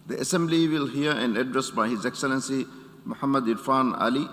The Assembly will hear an address by His Excellency Mohamed Irfaan Ali,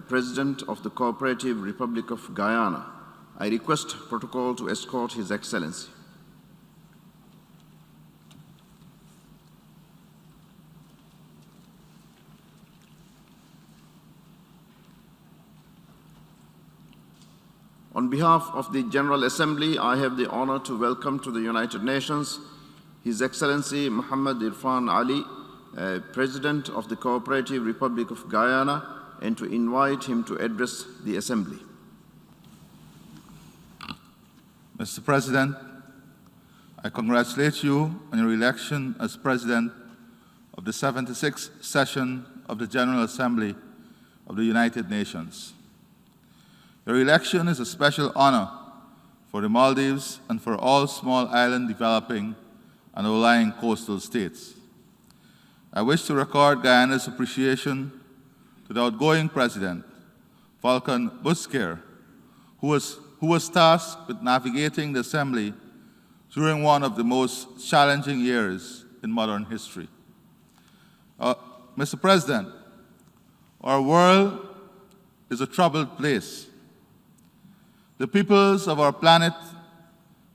President of the Co-operative Republic of Guyana. I request protocol to escort His Excellency. On behalf of the General Assembly, I have the honor to welcome to the United Nations His Excellency Mohamed Irfaan Ali, President of the Co-operative Republic of Guyana, and to invite him to address the Assembly. Mr. President, I congratulate you on your election as President of the 76th session of the General Assembly of the United Nations. Your election is a special honor for the Maldives and for all small island developing and outlying coastal states. I wish to record Guyana's appreciation to the outgoing President, Volkan Bozkır, who was tasked with navigating the Assembly during one of the most challenging years in modern history. Mr. President, our world is a troubled place. The peoples of our planet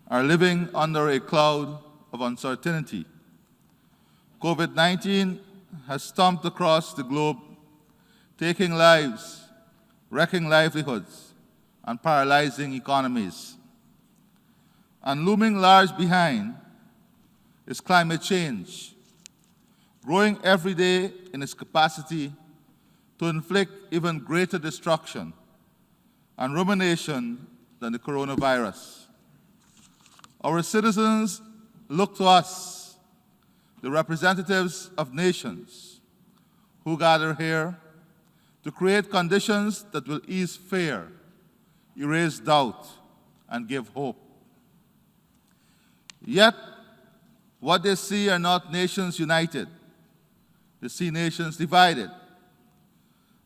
are living under a cloud of uncertainty. COVID-19 has stomped across the globe, taking lives, wrecking livelihoods, and paralyzing economies. And looming large behind is climate change, growing every day in its capacity to inflict even greater destruction and rumination than the coronavirus. Our citizens look to us, the representatives of nations who gather here, to create conditions that will ease fear, erase doubt, and give hope. Yet, what they see are not nations united. They see nations divided.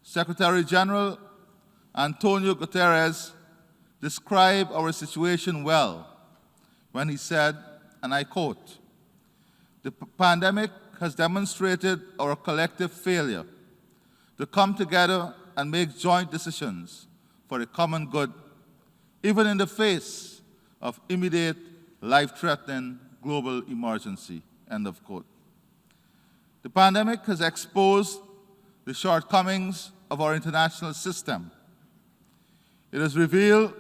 Secretary General Antonio Guterres described our situation well when he said, and I quote, "The pandemic has demonstrated our collective failure to come together and make joint decisions for the common good, even in the face of immediate, life-threatening global emergency," end of quote. The pandemic has exposed the shortcomings of our international system. It has revealed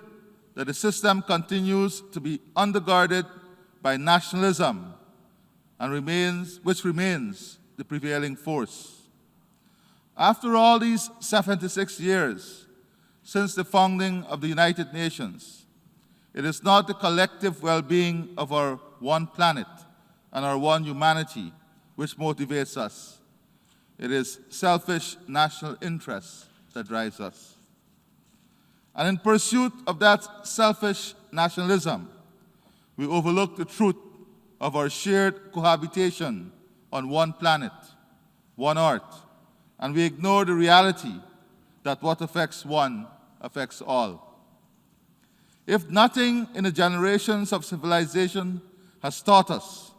that the system continues to be undergirded by nationalism and which remains the prevailing force. After all these 76 years since the founding of the United Nations, it is not the collective well-being of our one planet and our one humanity which motivates us. It is selfish national interest that drives us. And in pursuit of that selfish nationalism, we overlook the truth of our shared cohabitation on one planet, one earth, and we ignore the reality that what affects one affects all. If nothing in the generations of civilization has taught us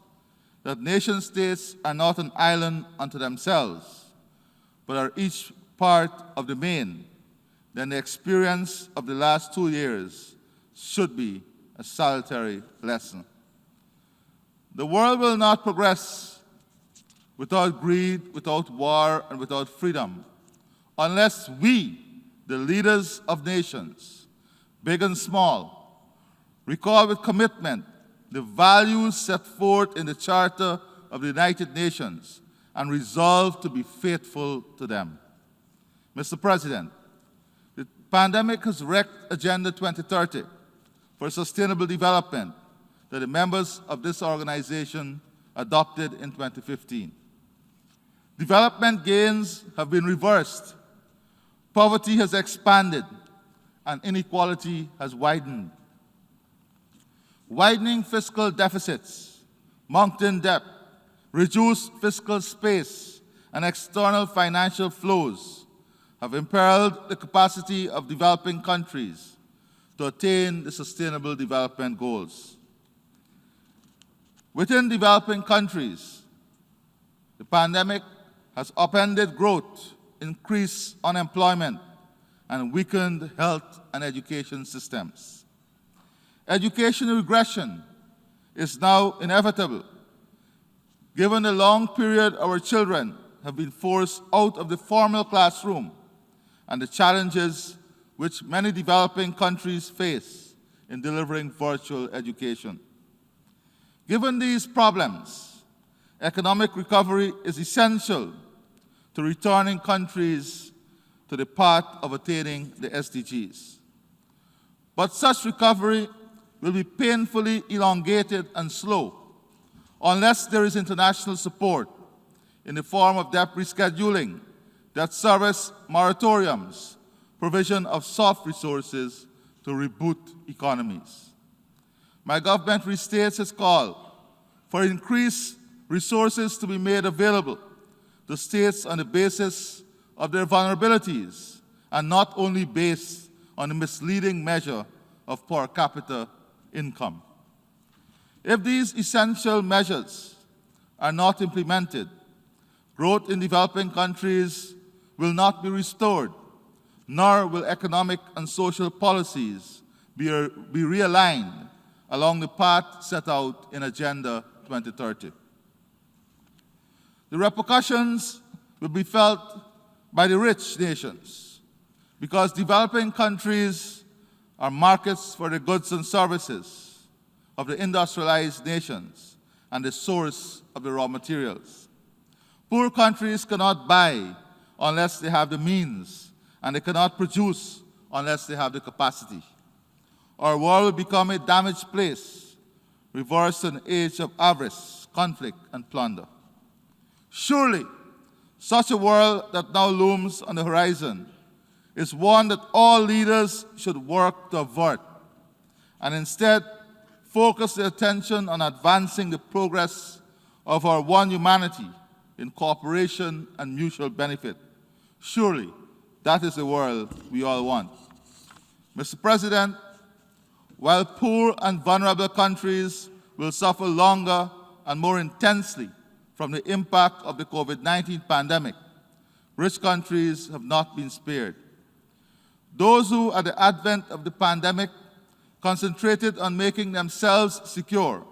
that nation-states are not an island unto themselves, but are each part of the main, then the experience of the last 2 years should be a salutary lesson. The world will not progress without greed, without war, and without freedom, unless we, the leaders of nations, big and small, recall with commitment the values set forth in the Charter of the United Nations and resolve to be faithful to them. Mr. President, the pandemic has wrecked Agenda 2030 for Sustainable Development that the members of this organization adopted in 2015. Development gains have been reversed, poverty has expanded, and inequality has widened. Widening fiscal deficits, mounting debt, reduced fiscal space, and external financial flows have imperiled the capacity of developing countries to attain the Sustainable Development Goals. Within developing countries, the pandemic has upended growth, increased unemployment, and weakened health and education systems. Education regression is now inevitable, given the long period our children have been forced out of the formal classroom and the challenges which many developing countries face in delivering virtual education. Given these problems, economic recovery is essential to returning countries to the path of attaining the SDGs. But such recovery will be painfully elongated and slow unless there is international support in the form of debt rescheduling, debt service moratoriums, provision of soft resources to reboot economies. My government restates its call for increased resources to be made available to states on the basis of their vulnerabilities and not only based on a misleading measure of per capita income. If these essential measures are not implemented, growth in developing countries will not be restored, nor will economic and social policies be realigned along the path set out in Agenda 2030. The repercussions will be felt by the rich nations because developing countries are markets for the goods and services of the industrialized nations and the source of the raw materials. Poor countries cannot buy unless they have the means, and they cannot produce unless they have the capacity. Our world will become a damaged place, reversed an age of avarice, conflict, and plunder. Surely, such a world that now looms on the horizon is one that all leaders should work to avert, and instead focus their attention on advancing the progress of our one humanity in cooperation and mutual benefit. Surely, that is the world we all want. Mr. President, while poor and vulnerable countries will suffer longer and more intensely from the impact of the COVID-19 pandemic, rich countries have not been spared. Those who, at the advent of the pandemic, concentrated on making themselves secure,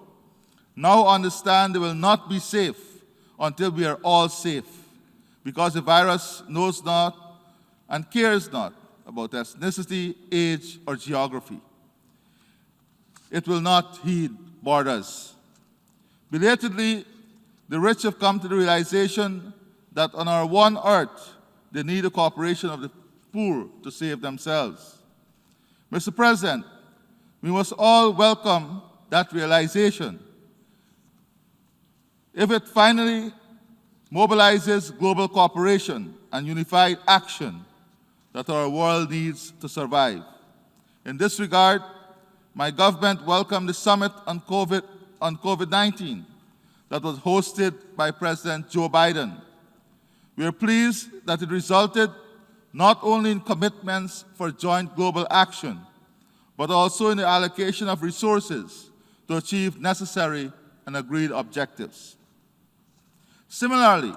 now understand they will not be safe until we are all safe, because the virus knows not and cares not about ethnicity, age, or geography. It will not heed borders. Belatedly, the rich have come to the realization that on our one earth, they need the cooperation of the poor to save themselves. Mr. President, we must all welcome that realization. If it finally mobilizes global cooperation and unified action that our world needs to survive. In this regard, my government welcomed the summit on COVID-19 that was hosted by President Joe Biden. We are pleased that it resulted not only in commitments for joint global action, but also in the allocation of resources to achieve necessary and agreed objectives. Similarly,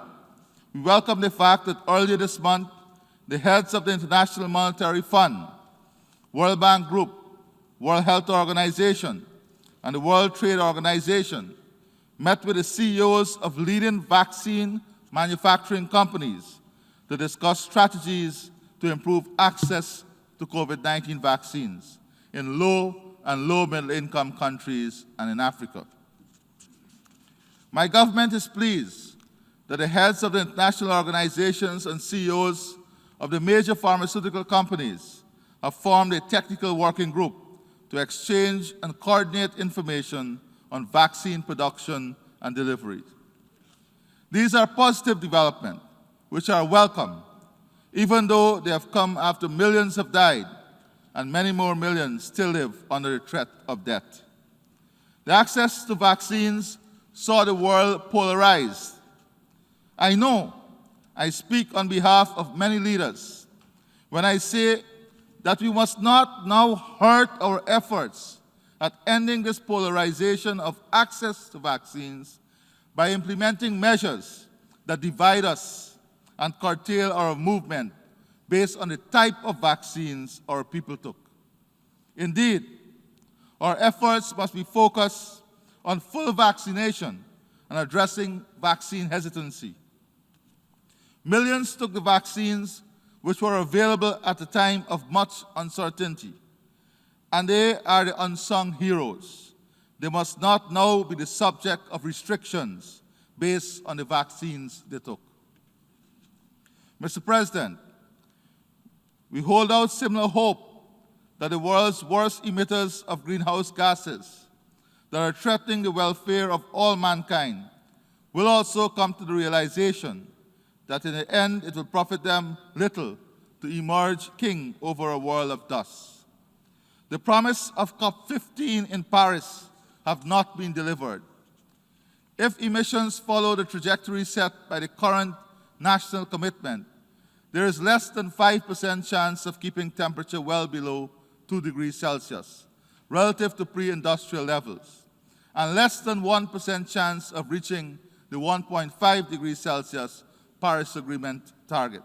we welcome the fact that earlier this month, the heads of the International Monetary Fund, World Bank Group, World Health Organization, and the World Trade Organization met with the CEOs of leading vaccine manufacturing companies to discuss strategies to improve access to COVID-19 vaccines in low and low-middle income countries and in Africa. My government is pleased that the heads of the international organizations and CEOs of the major pharmaceutical companies have formed a technical working group to exchange and coordinate information on vaccine production and delivery. These are positive developments, which are welcome, even though they have come after millions have died and many more millions still live under the threat of death. The access to vaccines saw the world polarized. I know I speak on behalf of many leaders when I say that we must not now hurt our efforts at ending this polarization of access to vaccines by implementing measures that divide us and curtail our movement based on the type of vaccines our people took. Indeed, our efforts must be focused on full vaccination and addressing vaccine hesitancy. Millions took the vaccines which were available at a time of much uncertainty, and they are the unsung heroes. They must not now be the subject of restrictions based on the vaccines they took. Mr. President, we hold out similar hope that the world's worst emitters of greenhouse gases that are threatening the welfare of all mankind will also come to the realization that in the end it will profit them little to emerge king over a world of dust. The promise of COP15 in Paris have not been delivered. If emissions follow the trajectory set by the current national commitment, there is less than 5% chance of keeping temperature well below 2 degrees Celsius relative to pre-industrial levels, and less than 1% chance of reaching the 1.5 degrees Celsius Paris Agreement target.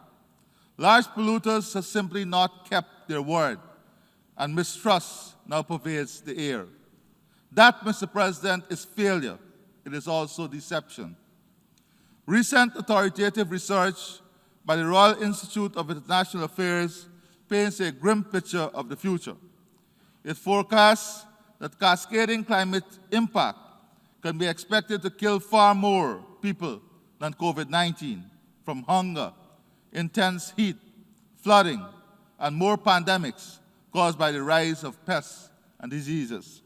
Large polluters have simply not kept their word, and mistrust now pervades the air. That, Mr. President, is failure. It is also deception. Recent authoritative research by the Royal Institute of International Affairs paints a grim picture of the future. It forecasts that cascading climate impact can be expected to kill far more people than COVID-19 from hunger, intense heat, flooding, and more pandemics caused by the rise of pests and diseases.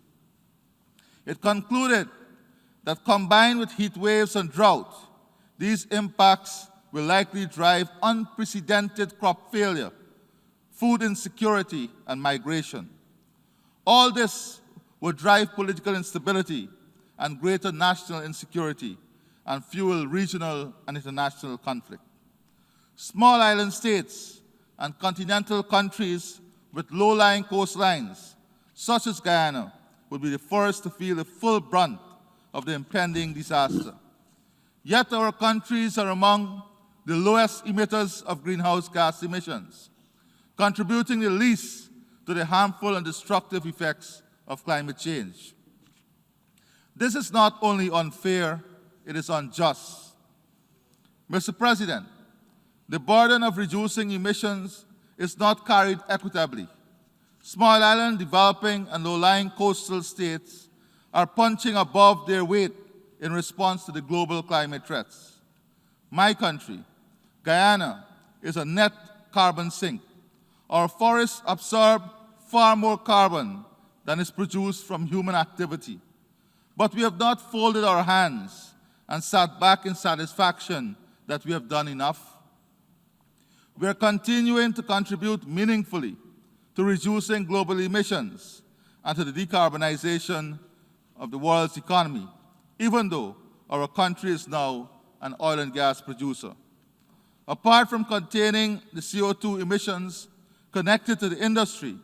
It concluded that combined with heat waves and drought, these impacts will likely drive unprecedented crop failure, food insecurity, and migration. All this will drive political instability and greater national insecurity and fuel regional and international conflict. Small island states and continental countries with low-lying coastlines, such as Guyana, will be the first to feel the full brunt of the impending disaster. Yet our countries are among the lowest emitters of greenhouse gas emissions, contributing the least to the harmful and destructive effects of climate change. This is not only unfair, it is unjust. Mr. President, the burden of reducing emissions is not carried equitably. Small island, developing, and low-lying coastal states are punching above their weight in response to the global climate threats. My country, Guyana, is a net carbon sink. Our forests absorb far more carbon than is produced from human activity. But we have not folded our hands and sat back in satisfaction that we have done enough. We are continuing to contribute meaningfully to reducing global emissions and to the decarbonization of the world's economy, even though our country is now an oil and gas producer. Apart from containing the CO2 emissions connected to the industry,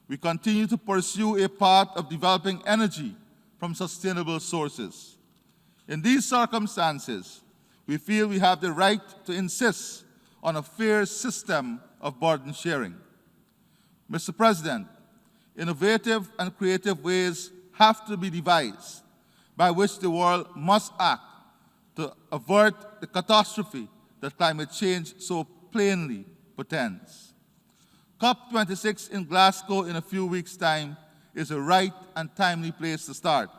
we continue to pursue a path of developing energy from sustainable sources. In these circumstances, we feel we have the right to insist on a fair system of burden sharing. Mr. President, innovative and creative ways have to be devised by which the world must act to avert the catastrophe that climate change so plainly portends. COP26 in Glasgow in a few weeks' time is a right and timely place to start.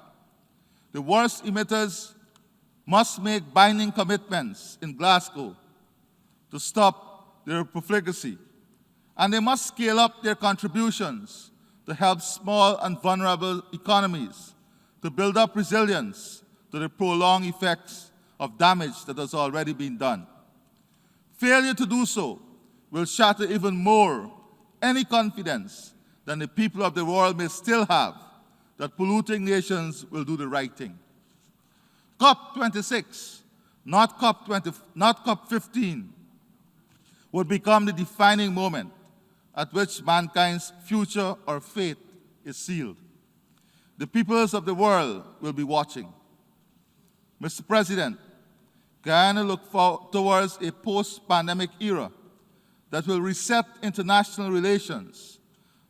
The worst emitters must make binding commitments in Glasgow to stop their profligacy, and they must scale up their contributions to help small and vulnerable economies to build up resilience to the prolonged effects of damage that has already been done. Failure to do so will shatter even more any confidence that the people of the world may still have that polluting nations will do the right thing. COP26, not COP15, would become the defining moment at which mankind's future or fate is sealed. The peoples of the world will be watching. Mr. President, Guyana looks towards a post-pandemic era that will reset international relations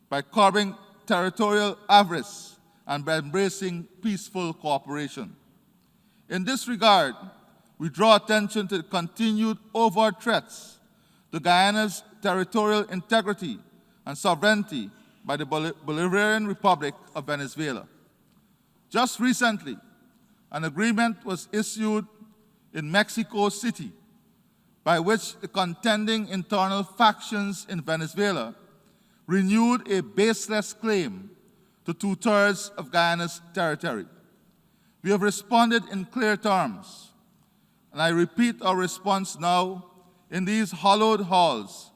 by curbing territorial avarice and by embracing peaceful cooperation. In this regard, we draw attention to the continued overt threats to Guyana's territorial integrity and sovereignty by the Bolivarian Republic of Venezuela. Just recently, an agreement was issued in Mexico City by which the contending internal factions in Venezuela renewed a baseless claim to 2/3 of Guyana's territory. We have responded in clear terms, and I repeat our response now in these hallowed halls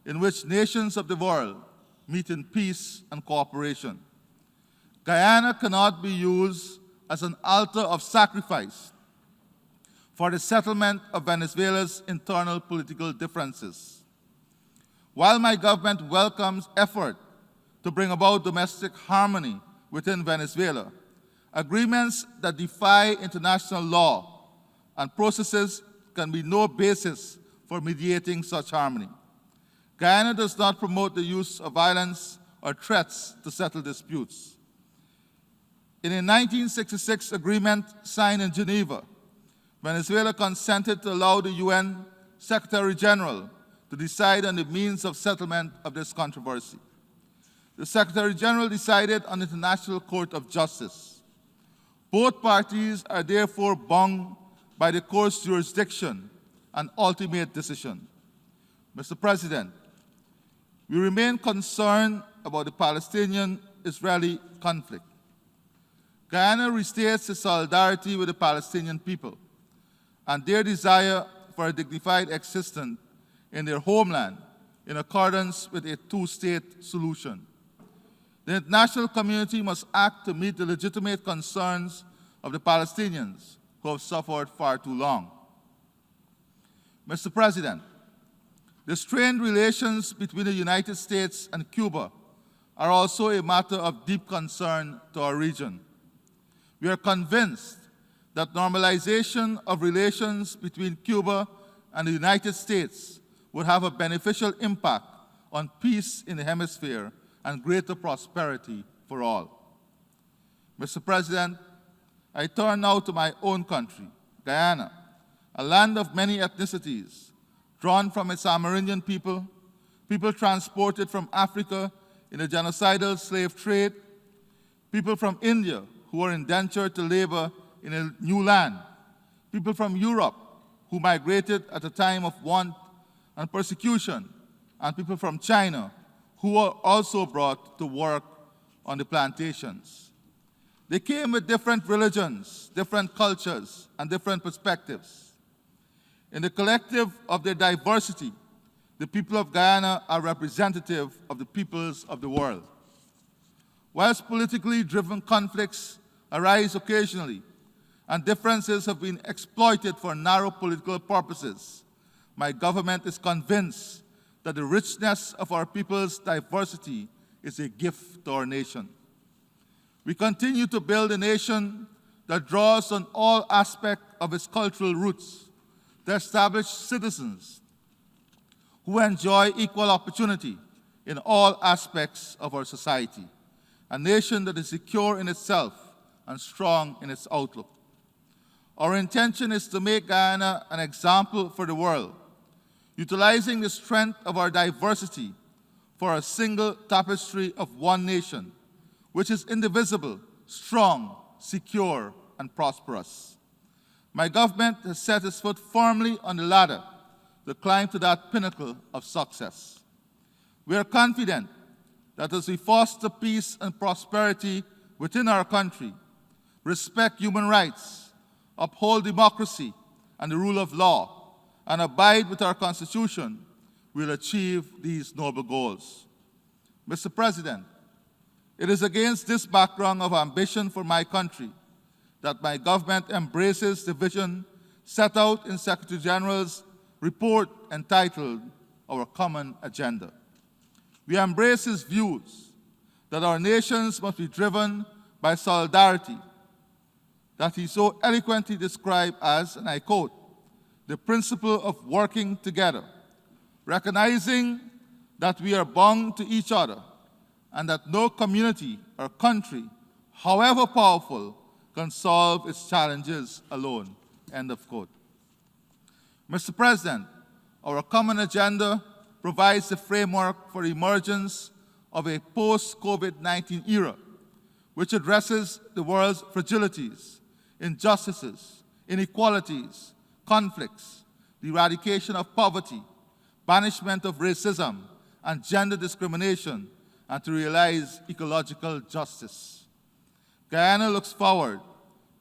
in which nations of the world meet in peace and cooperation. Guyana cannot be used as an altar of sacrifice for the settlement of Venezuela's internal political differences. While my government welcomes effort to bring about domestic harmony within Venezuela, agreements that defy international law and processes can be no basis for mediating such harmony. Guyana does not promote the use of violence or threats to settle disputes. In a 1966 agreement signed in Geneva, Venezuela consented to allow the UN Secretary General to decide on the means of settlement of this controversy. The Secretary General decided on the International Court of Justice. Both parties are therefore bound by the court's jurisdiction and ultimate decision. Mr. President, we remain concerned about the Palestinian-Israeli conflict. Guyana restates its solidarity with the Palestinian people and their desire for a dignified existence in their homeland in accordance with a two-state solution. The international community must act to meet the legitimate concerns of the Palestinians who have suffered far too long. Mr. President, the strained relations between the United States and Cuba are also a matter of deep concern to our region. We are convinced that normalization of relations between Cuba and the United States would have a beneficial impact on peace in the hemisphere and greater prosperity for all. Mr. President, I turn now to my own country, Guyana, a land of many ethnicities, drawn from its Amerindian people, people transported from Africa in the genocidal slave trade, people from India who are indentured to labor in a new land, people from Europe who migrated at a time of want and persecution, and people from China who were also brought to work on the plantations. They came with different religions, different cultures, and different perspectives. In the collective of their diversity, the people of Guyana are representative of the peoples of the world. Whilst politically driven conflicts arise occasionally, and differences have been exploited for narrow political purposes, my government is convinced that the richness of our people's diversity is a gift to our nation. We continue to build a nation that draws on all aspects of its cultural roots to establish citizens who enjoy equal opportunity in all aspects of our society, a nation that is secure in itself and strong in its outlook. Our intention is to make Guyana an example for the world, utilizing the strength of our diversity for a single tapestry of one nation, which is indivisible, strong, secure, and prosperous. My government has set its foot firmly on the ladder to climb to that pinnacle of success. We are confident that as we foster peace and prosperity within our country, respect human rights, uphold democracy and the rule of law, and abide with our Constitution, we'll achieve these noble goals. Mr. President, it is against this background of ambition for my country that my government embraces the vision set out in Secretary General's report entitled Our Common Agenda. We embrace his views that our nations must be driven by solidarity, that he so eloquently described as, and I quote, the principle of working together, recognizing that we are bound to each other and that no community or country, however powerful, can solve its challenges alone." End of quote. Mr. President, our common agenda provides the framework for the emergence of a post-COVID-19 era, which addresses the world's fragilities, injustices, inequalities, conflicts, the eradication of poverty, banishment of racism and gender discrimination, and to realize ecological justice. Guyana looks forward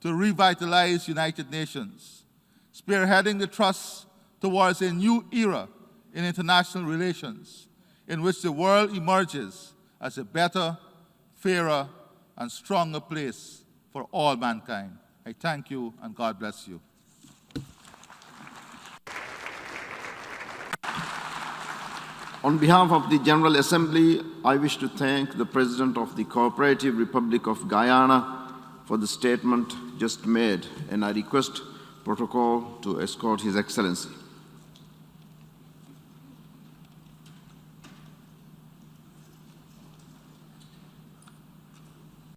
to revitalize United Nations, spearheading the thrust towards a new era in international relations, in which the world emerges as a better, fairer, and stronger place for all mankind. I thank you, and God bless you. On behalf of the General Assembly, I wish to thank the President of the Co-operative Republic of Guyana for the statement just made, and I request protocol to escort His Excellency.